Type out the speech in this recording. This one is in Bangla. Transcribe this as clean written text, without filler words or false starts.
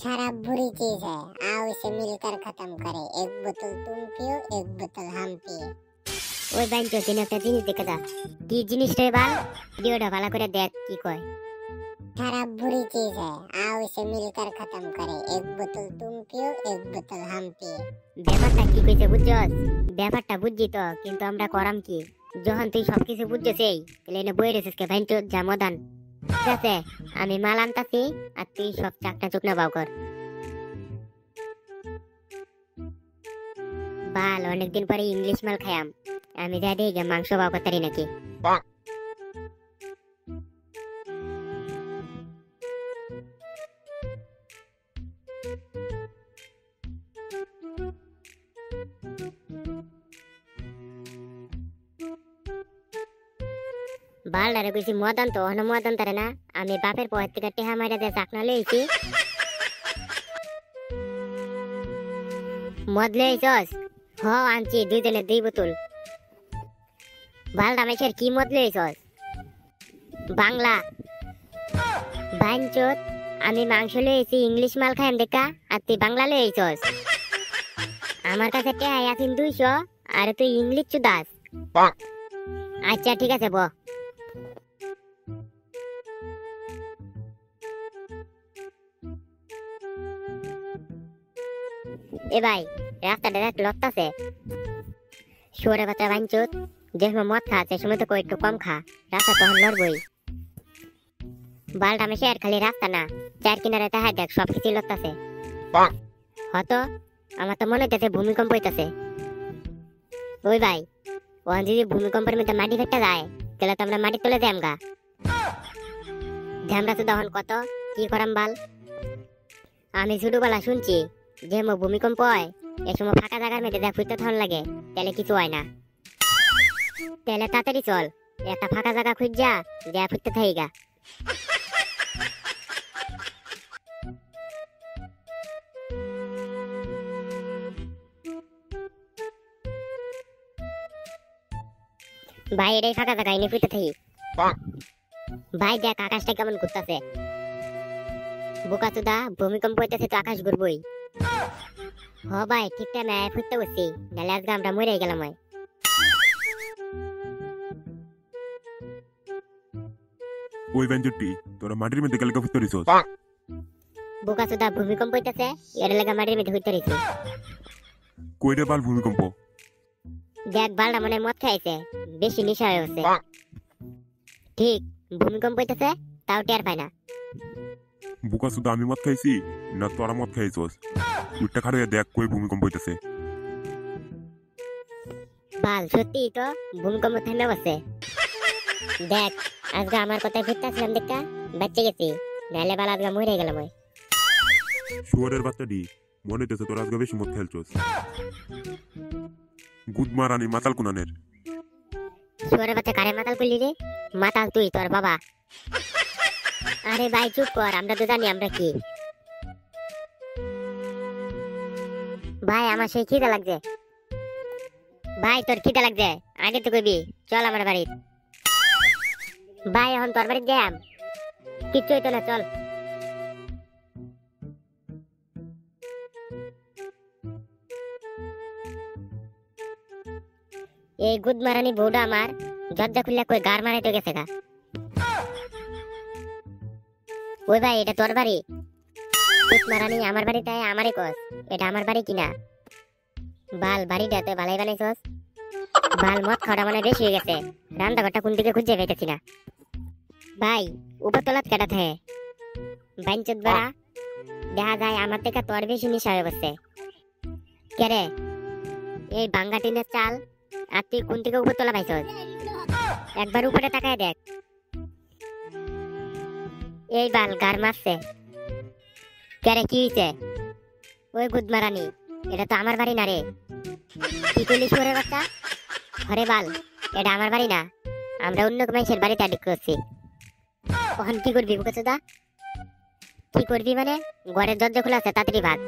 शराब बुरी चीज है, आओ इसे मिलकर खत्म करें। एक बोतल तुम पियो, एक बोतल हम पिए। ওই বাইনচো দিন একটা জিনিস দেখে যা কি জিনিস রে বাল ভিডিওটা ভালো করে দেখ কি কয়। शराब बुरी चीज है, आओ इसे मिलकर खत्म करें। एक बोतल तुम पियो, एक बोतल हम पिए। ব্যাপারটা কি কইছে বুঝছস? ব্যাপারটা বুঝছি তো, কিন্তু আমরা করাম কি? যখন তুই সবকিছু বুঝছস এই তাহলে এনে বই রেছিস কে বাইনচো জামদান। ঠিক আছে, আমি মাল আনতাছি আর তুই সব চাকনা চুকনা বাউ কর। বাল অনেকদিন পরে ইংলিশ মাল খায়াম, আমি যা দেখি মাংস বাউ করতারি নাকি। বালডারে কইছি মদন তো হন মদন তারে না, আমি বাপের পয়ের থেকে টেহা মাইরা দিয়ে চাকনা লইছি। মদ লইছস? হ আনছি, 2 দিনে 2 বোতল। বালডা মাইছের কি মদ লইছস? বাংলা। বাইনচোত আমি মাংস লইছি, ইংলিশ মাল খাইম দেখা, আর তুই বাংলা লইছস। আমার কাছে টেহা আছে 200 আর তুই ইংলিশ চুদাস। আচ্ছা ঠিক আছে ব। এ ভাই রাস্তাটা দেখ লত্তাছে। শুয়োরে বাচ্চা বাইনচোত, যে সময় মদ খা সে সময় তো কই একটু কম খা, রাস্তা তখন লড়বই। বালটা মেশে আর খালি রাস্তা না, চার কিনারে তাহাই দেখ সব কিছু লত্তাছে। হতো আমার তো মনে হইতেছে ভূমিকম্প হইতাছে। ওই ভাই ওখান যদি ভূমিকম্পের মধ্যে মাটি ফেটে যায় তাহলে তো আমরা মাটি তুলে যাই আমগা। ঝামরা তো তখন কত কি করাম বাল। আমি ছোটবেলা শুনছি যে ভূমিকম্প হয় এ সময় ফাঁকা জায়গার মধ্যে যা ফুটতে তখন লাগে, তাহলে কিছু হয় না। তাহলে তাড়াতাড়ি চল, একটা ফাঁকা জায়গা খুঁজা যা ফুটতে থাইগা। ভাই এটাই ফাঁকা জায়গা, এনে ফুটতে থাকি। ভাই দেখ আকাশটা কেমন ঘুরতেছে। বোকা চোদা, ভূমিকম্প হইতেছে তো আকাশ ঘুরবই। হ ভাই ঠিক টাইমে ফুটতে বসছি, নাহলে আজকে আমরা মরে গেলাম। ওই বেঞ্চটি তোরা মাটির মধ্যে গেলে ফুটতে রিছস। বোকা চোদা, ভূমিকম্প হইতেছে এর লাগা মাটির মধ্যে ফুটতে রিছি। কইরে বাল ভূমিকম্প? দেখ বালটা মনে মদ খাইছে, বেশি নেশা হয়ে গেছে। ঠিক ভূমিকম্প হইতেছে তাও টের পায় না। বুকা শুধু আমি মদ খাইছি না তোরা মদ খাইছস? উঠটা খাড়ে দেখ কই ভূমিকম্প হইতেছে। বাল সত্যি তো ভূমিকম্প থেমে গেছে। দেখ আজকে আমার কথায় ফিরতেছিলাম দেখা বাচ্চা গেছি, নাহলে বাল আজকে মরে গেলাম। শুয়োরের বাচ্চাটি মনে হইতেছে তোরা আজকে বেশি মদ খেলছস। গুদমারানি মাতাল কুনানের। শুয়োরের বাচ্চা কারে মাতাল করলি রে? মাতাল তুই, তোর বাবা। আরে ভাই চুপ কর, আমরা তো জানি আমরা কি। ভাই আমার সেই খিদে লাগছে। ভাই তোর খিদে লাগছে আগে তো কইবি, চল আমার বাড়ি। ভাই এখন তোর বাড়ি যাম, কিচ্ছু হইতো না, চল। এই গুদমারানি বউটা আমার দরজা খুললে কই গার মারাইতে গেছে গা। ওই ভাই এটা তোর বাড়ি? গুদমারানি আমার বাড়িতে আমারই কস, এটা আমার বাড়ি কিনা। বাল বাড়িটা তুই ভালাই বানাইছস। বাল মদ খাওয়াটা মানে বেশি হয়ে গেছে, রান্নাঘরটা কোন দিকে খুঁজে পেতেছি না। ভাই উপরতলাত কেটা থাকে বাইনচোদ বাড়া, দেখা যায় আমার থেকে তোর বেশি নেশা হয়ে গেছে। কে রে এই বাঙ্গা টিনের চাল, আর তুই কোন থেকে উপরতলা পাইছস? একবার উপরে তাকায় দেখ। এই বাল গার মারছে। কে রে কি হইছে? ওই গুদমারানি এটা তো আমার বাড়ি না রে। কি করলি শুয়োরের বাচ্চা? হরে বাল এটা আমার বাড়ি না, আমরা অন্য মানুষের বাড়িতে অ্যাডিক করছি। কখন কি করবি বুকেচোদা? কি করবি মানে? ঘরের দরজা খোলা আছে, তাড়াতাড়ি ভাগ।